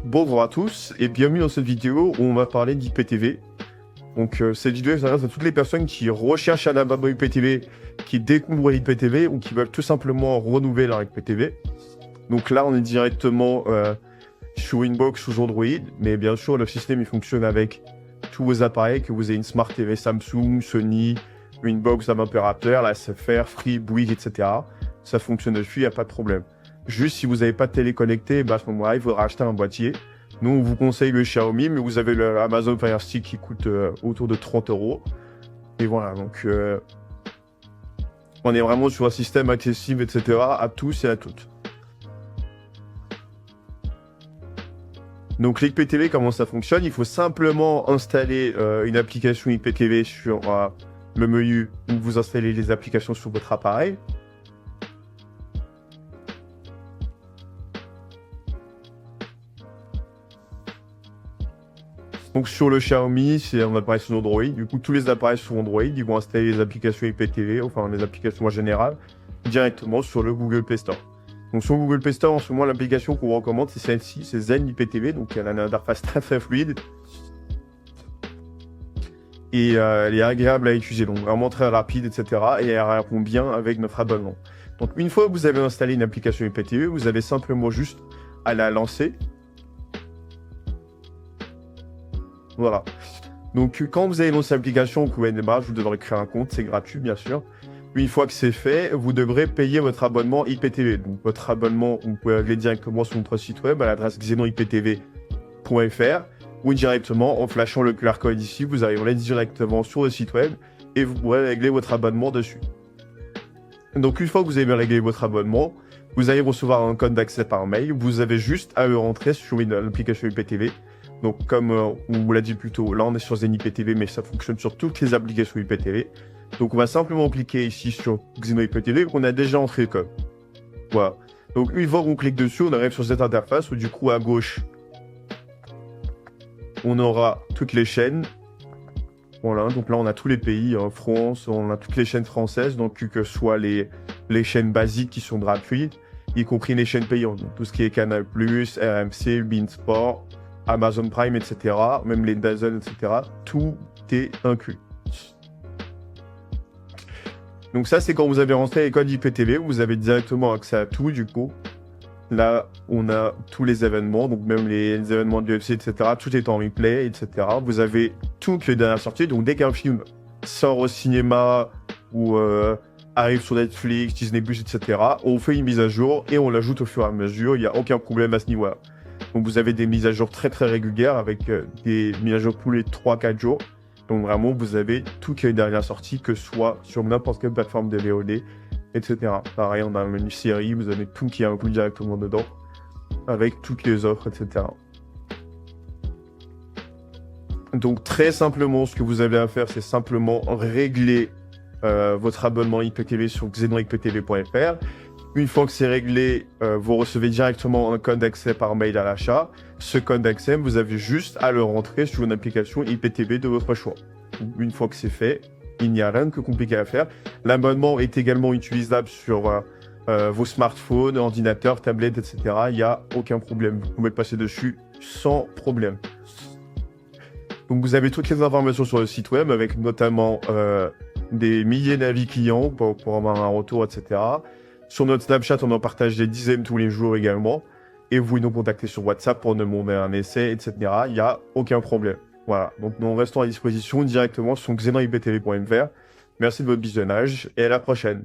Bonjour à tous et bienvenue dans cette vidéo où on va parler d'IPTV. Donc cette vidéo s'adresse à toutes les personnes qui recherchent un abonnement IPTV, qui découvrent l'IPTV ou qui veulent tout simplement renouveler leur IPTV. Donc là on est directement sur Inbox sous Android, mais bien sûr le système il fonctionne avec tous vos appareils, que vous ayez une Smart TV Samsung, Sony, Inbox d'un opérateur, la SFR, Free, Bouygues, etc. Ça fonctionne dessus, il n'y a pas de problème. Juste si vous n'avez pas de télé connectée, bah à ce moment-là, il faudra acheter un boîtier. Nous, on vous conseille le Xiaomi, mais vous avez le Amazon Fire Stick qui coûte autour de 30 €. Et voilà, donc on est vraiment sur un système accessible, etc. à tous et à toutes. Donc l'IPTV, comment ça fonctionne? Il faut simplement installer une application IPTV sur le menu où vous installez les applications sur votre appareil. Donc sur le Xiaomi, c'est un appareil sous Android. Du coup, tous les appareils sous Android, ils vont installer les applications IPTV, enfin les applications en général, directement sur le Google Play Store. Donc sur Google Play Store, en ce moment, l'application qu'on recommande, c'est celle-ci, c'est Zen IPTV. Donc elle a une interface très fluide. Et elle est agréable à utiliser, donc vraiment très rapide, etc. Et elle répond bien avec notre abonnement. Donc une fois que vous avez installé une application IPTV, vous avez simplement juste à la lancer. Voilà. Donc, quand vous avez lancé l'application, vous pouvez démarrer, vous devrez créer un compte, c'est gratuit, bien sûr. Une fois que c'est fait, vous devrez payer votre abonnement IPTV. Donc, votre abonnement, vous pouvez aller directement sur notre site web à l'adresse xenoniptv.fr ou directement en flashant le QR code ici, vous arriverez directement sur le site web et vous pourrez régler votre abonnement dessus. Donc, une fois que vous avez réglé votre abonnement, vous allez recevoir un code d'accès par mail. Vous avez juste à le rentrer sur l'application IPTV. Donc, comme on vous l'a dit plus tôt, là on est sur Zen IPTV, mais ça fonctionne sur toutes les applications IPTV. Donc, on va simplement cliquer ici sur Xeno IPTV, qu'on a déjà entré le code. Voilà. Donc, une fois qu'on clique dessus, on arrive sur cette interface où, du coup, à gauche, on aura toutes les chaînes. Voilà. Donc là, on a tous les pays, France, on a toutes les chaînes françaises, donc que ce soit les chaînes basiques qui sont gratuites, y compris les chaînes payantes. Donc, tout ce qui est Canal+, RMC, Beansport, Amazon Prime, etc., même les DAZN, etc., tout est inclus. Donc ça, c'est quand vous avez rentré les codes IPTV, vous avez directement accès à tout, du coup. Là, on a tous les événements, donc même les événements de l'UFC, etc., tout est en replay, etc. Vous avez toutes les dernières sorties, donc dès qu'un film sort au cinéma ou arrive sur Netflix, Disney+, etc., on fait une mise à jour et on l'ajoute au fur et à mesure, il n'y a aucun problème à ce niveau-là. Donc vous avez des mises à jour très régulières avec des mises à jour tous les 3-4 jours. Donc vraiment, vous avez toutes les dernières sorties, que ce soit sur n'importe quelle plateforme de VOD, etc. Pareil, on a un menu série, vous avez tout qui est inclus directement dedans, avec toutes les offres, etc. Donc très simplement, ce que vous avez à faire, c'est simplement régler votre abonnement IPTV sur xenoniptv.fr. Une fois que c'est réglé, vous recevez directement un code d'accès par mail à l'achat. Ce code d'accès, vous avez juste à le rentrer sur une application IPTV de votre choix. Une fois que c'est fait, il n'y a rien de compliqué à faire. L'abonnement est également utilisable sur vos smartphones, ordinateurs, tablettes, etc. Il n'y a aucun problème. Vous pouvez passer dessus sans problème. Donc vous avez toutes les informations sur le site web avec notamment des milliers d'avis clients pour avoir un retour, etc. Sur notre Snapchat, on en partage des dizaines tous les jours également. Et vous pouvez nous contacter sur WhatsApp pour nous demander un essai, etc. Il n'y a aucun problème. Voilà. Donc nous restons à disposition directement sur xenoniptv.fr. Merci de votre visionnage et à la prochaine.